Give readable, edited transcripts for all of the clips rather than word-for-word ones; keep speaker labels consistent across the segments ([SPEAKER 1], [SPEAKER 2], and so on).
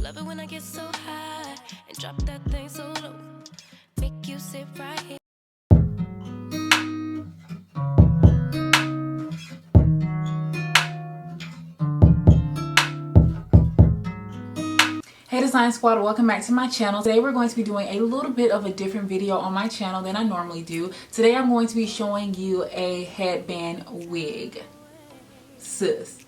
[SPEAKER 1] Love it when I get so high and drop that thing so low. Make you sit right here.
[SPEAKER 2] Hey Design Squad, welcome back to my channel. Today we're going to be doing a little bit of a different video on my channel than I normally do. Today I'm going to be showing you a headband wig. Sis,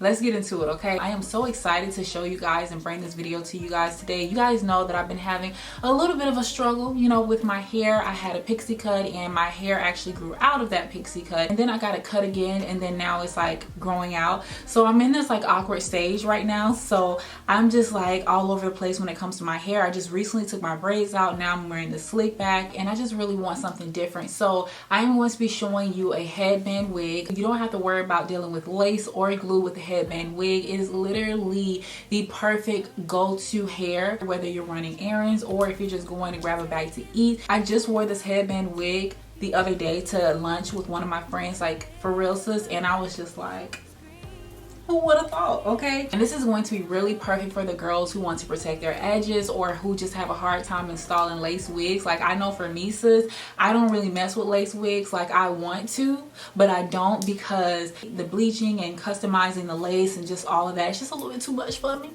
[SPEAKER 2] let's get into it, okay? I am so excited to show you guys and bring this video to you guys today. You guys know that I've been having a little bit of a struggle, you know, with my hair. I had a pixie cut and my hair actually grew out of that pixie cut, and then I got it cut again, and then now it's like growing out. So I'm in this like awkward stage right now. So I'm just like all over the place when it comes to my hair. I just recently took my braids out. Now I'm wearing the slick back and I just really want something different. So I am going to be showing you a headband wig. You don't have to worry about dealing with lace or glue with the headband wig. It is literally the perfect go-to hair, whether you're running errands or if you're just going to grab a bite to eat. I just wore this headband wig the other day to lunch with one of my friends, like for real sis, and I was just like, who would have thought, okay? And this is going to be really perfect for the girls who want to protect their edges or who just have a hard time installing lace wigs. Like I know for me sis, I don't really mess with lace wigs. Like I want to, but I don't, because the bleaching and customizing the lace and just all of that, it's just a little bit too much for me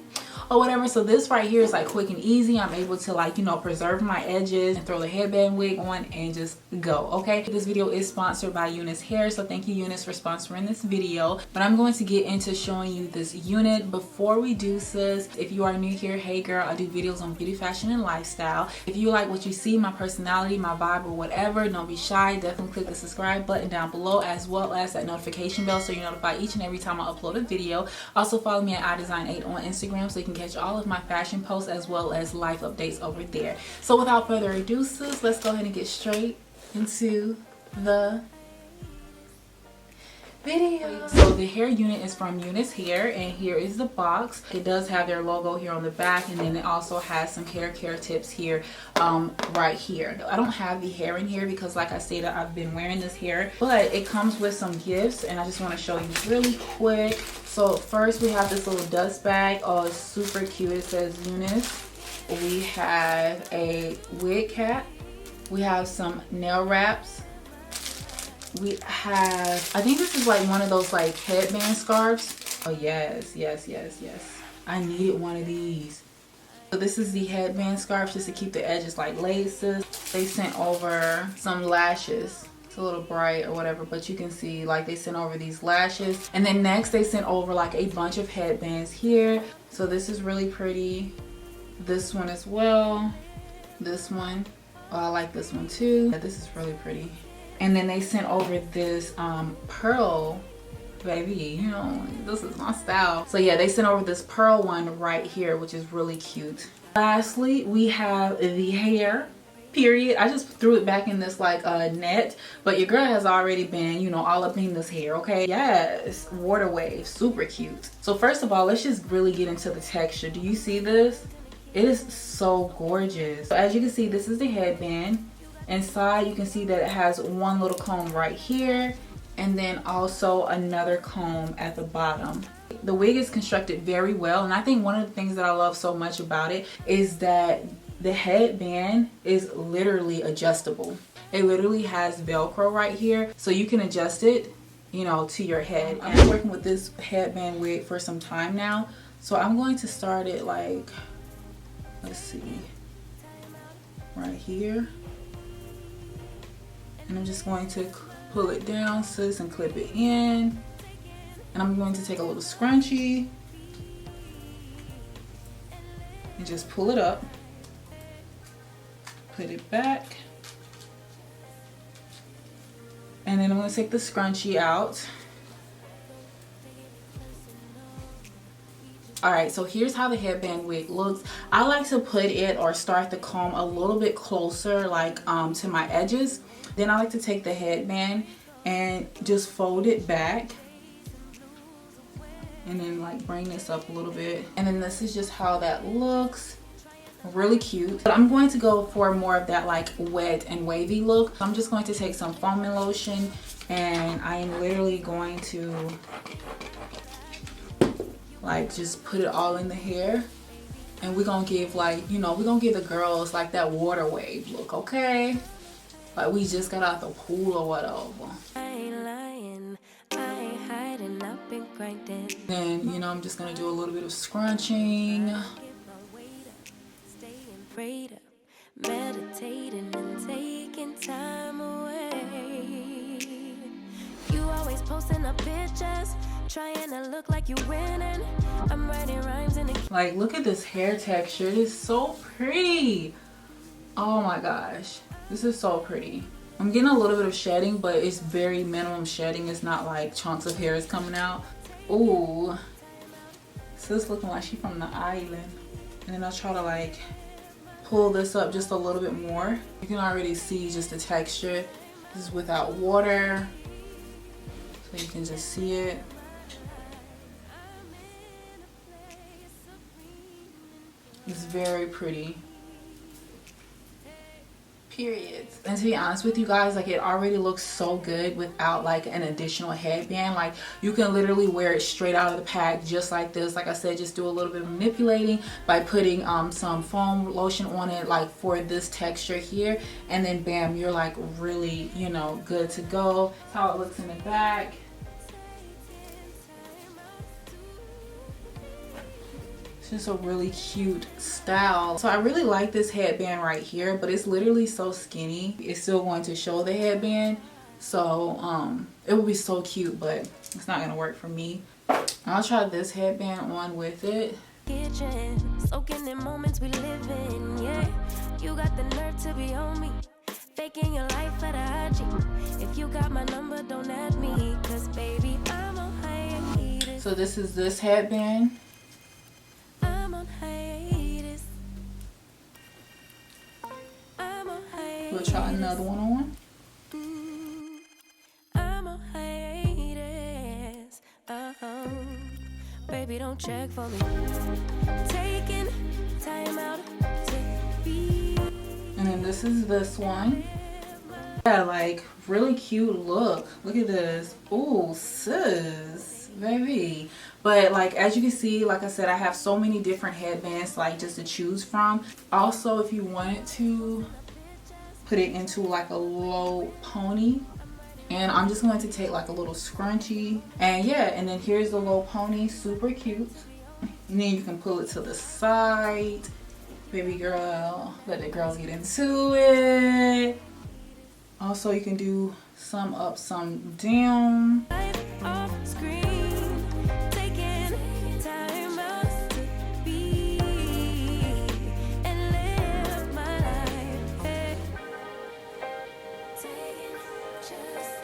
[SPEAKER 2] or whatever. So this right here is like quick and easy. I'm able to, like, you know, preserve my edges and throw the headband wig on and just go, okay? This video is sponsored by UNicehair, so thank you UNice for sponsoring this video. But I'm going to get into showing you this unit. Before we do sis, if you are new here, hey girl, I do videos on beauty, fashion, and lifestyle. If you like what you see, my personality, my vibe, or whatever, don't be shy. Definitely click the subscribe button down below, as well as that notification bell so you're notified each and every time I upload a video. Also follow me at iDESIGN8 on Instagram so you can catch all of my fashion posts as well as life updates over there. So without further ado sis, let's go ahead and get straight into the video. So the hair unit is from UNicehair, and here is the box. It does have their logo here on the back, and then it also has some hair care tips here right here. I don't have the hair in here because like I said, I've been wearing this hair, but it comes with some gifts and I just want to show you really quick. So first we have this little dust bag. Oh, it's super cute. It says UNice. We have a wig cap. We have some nail wraps. We have, I think this is like one of those like headband scarves. Oh yes, yes, yes, yes. I needed one of these. So this is the headband scarf just to keep the edges like laces. They sent over some lashes. It's a little bright or whatever, but you can see like they sent over these lashes. And then next they sent over like a bunch of headbands here. So this is really pretty. This one as well. This one. Oh, I like this one too. Yeah, this is really pretty. And then they sent over this pearl, baby, you know, this is my style. So yeah, they sent over this pearl one right here, which is really cute. Lastly, we have the hair, period. I just threw it back in this like net, but your girl has already been, you know, all up in this hair, okay? Yes, water wave, super cute. So first of all, let's just really get into the texture. Do you see this? It is so gorgeous. So as you can see, this is the headband. Inside you can see that it has one little comb right here, and then also another comb at the bottom. The wig is constructed very well, and I think one of the things that I love so much about it is that the headband is literally adjustable. It literally has Velcro right here, so you can adjust it, you know, to your head. I've been working with this headband wig for some time now, so I'm going to start it like, let's see, right here. And I'm just going to pull it down sis and clip it in. And I'm going to take a little scrunchie and just pull it up, put it back, and then I'm going to take the scrunchie out. Alright, so here's how the headband wig looks. I like to put it or start the comb a little bit closer, like to my edges. Then I like to take the headband and just fold it back, and then like bring this up a little bit. And then this is just how that looks. Really cute. But I'm going to go for more of that like wet and wavy look. I'm just going to take some foaming lotion, and I am literally going to like just put it all in the hair And we're gonna give, like, you know, we're gonna give the girls like that water wave look, okay? Like we just got out the pool or whatever.
[SPEAKER 1] I ain't lying, I ain't hiding, I've been grinding.
[SPEAKER 2] Then, you know, I'm just gonna do a little bit of scrunching.
[SPEAKER 1] Staying prayed up, meditating and taking time away. You always posting up pictures, trying to look like you winning. I'm writing rhymes in the
[SPEAKER 2] Like, look at this hair texture. It is so pretty. Oh my gosh, this is so pretty. I'm getting a little bit of shedding, but it's very minimum shedding. It's not like chunks of hair is coming out. Ooh, sis looking like she from the island. And then I'll try to like pull this up just a little bit more. You can already see just the texture. This is without water, so you can just see it. It's very pretty. Period. And to be honest with you guys, like, it already looks so good without like an additional headband. Like, you can literally wear it straight out of the pack just like this. Like I said, just do a little bit of manipulating by putting some foam lotion on it, like for this texture here, and then bam, you're like really, you know, good to go. That's how it looks in the back. It's just a really cute style. So I really like this headband right here, but it's literally so skinny. It's still going to show the headband. So it would be so cute, but it's not gonna work for me. I'll try this headband on with it.
[SPEAKER 1] kitchen, soaking in moments we live in, yeah. You got the nerve to be on me, faking your life for the IG. If you got my number, don't add me, cause baby, I'm on hiatus.
[SPEAKER 2] So this is this headband.
[SPEAKER 1] I'm on hiatus. I'm on hiatus.
[SPEAKER 2] We'll try another one on.
[SPEAKER 1] I'm on hiatus. Baby, don't check for me. Taking time out to be.
[SPEAKER 2] And then this is this one. Yeah, like really cute look. Look at this. Ooh, sis, baby. But like, as you can see, like I said, I have so many different headbands like just to choose from. Also, if you wanted to put it into like a low pony, and I'm just going to take like a little scrunchie, and yeah, and then here's the low pony, super cute. And then you can pull it to the side. Baby girl, let the girls get into it. Also, you can do some up, some down.
[SPEAKER 1] Life off screen, taking time out to be and live my life. Hey. Taking just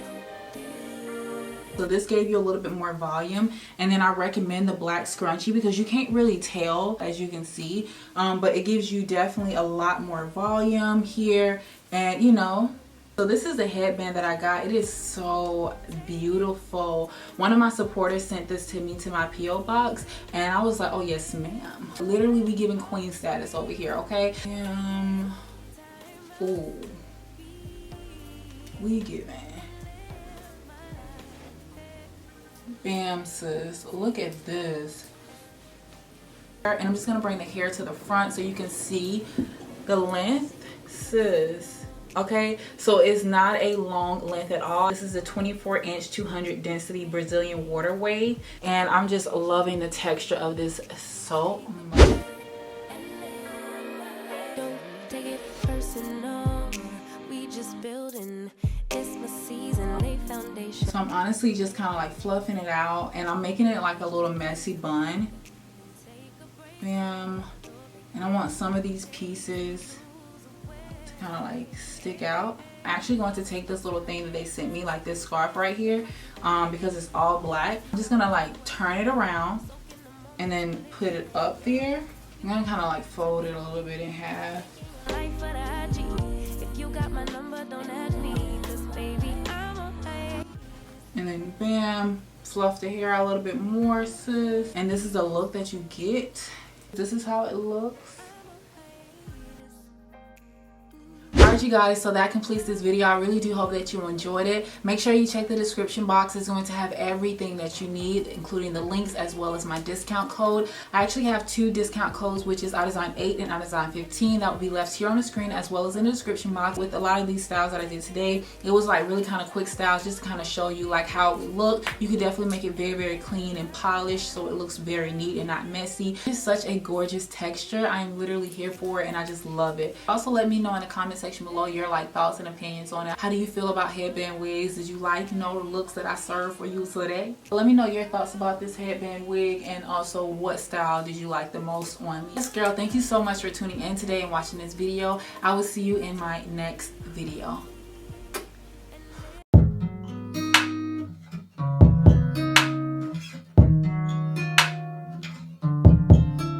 [SPEAKER 2] So this gave you a little bit more volume, and then I recommend the black scrunchie because you can't really tell, as you can see, but it gives you definitely a lot more volume here. And you know, so this is the headband that I got. It is so beautiful. One of my supporters sent this to me to my PO box, and I was like, oh yes ma'am. Literally, we giving queen status over here, okay? Ooh, we giving. Bam, sis, look at this. And I'm just gonna bring the hair to the front so you can see the length, sis. Okay, so it's not a long length at all. This is a 24-inch 200 density Brazilian water wave, and I'm just loving the texture of this so much.
[SPEAKER 1] don't take it personal. We just building. It's my season, lay foundation.
[SPEAKER 2] So I'm honestly just kind of like fluffing it out, and I'm making it like a little messy bun. Bam. And I want some of these pieces to kind of like stick out. I'm actually going to take this little thing that they sent me, like this scarf right here, because it's all black. I'm just gonna like turn it around and then put it up there. I'm gonna kind of like fold it a little bit in half.
[SPEAKER 1] Life for the IG. If you got my number, don't add me, cause baby, I'm on high.
[SPEAKER 2] And then bam, fluff the hair out a little bit more, sis. And this is the look that you get. This is how it looks. I Alright you guys, so that completes this video. I really do hope that you enjoyed it. Make sure you check the description box. It's going to have everything that you need, including the links as well as my discount code. I actually have 2 discount codes, which is iDESIGN8 and iDESIGN15. That will be left here on the screen as well as in the description box. With a lot of these styles that I did today, it was like really kind of quick styles just to kind of show you like how it would look. You could definitely make it very, very clean and polished so it looks very neat and not messy. It's such a gorgeous texture. I am literally here for it and I just love it. Also, let me know in the comment section below your like thoughts and opinions on it. How do you feel about headband wigs? Did you like, the looks that I served for you today? Let me know your thoughts about this headband wig, and also what style did you like the most on me. Yes girl, thank you so much for tuning in today and watching this video. I will see you in my next video.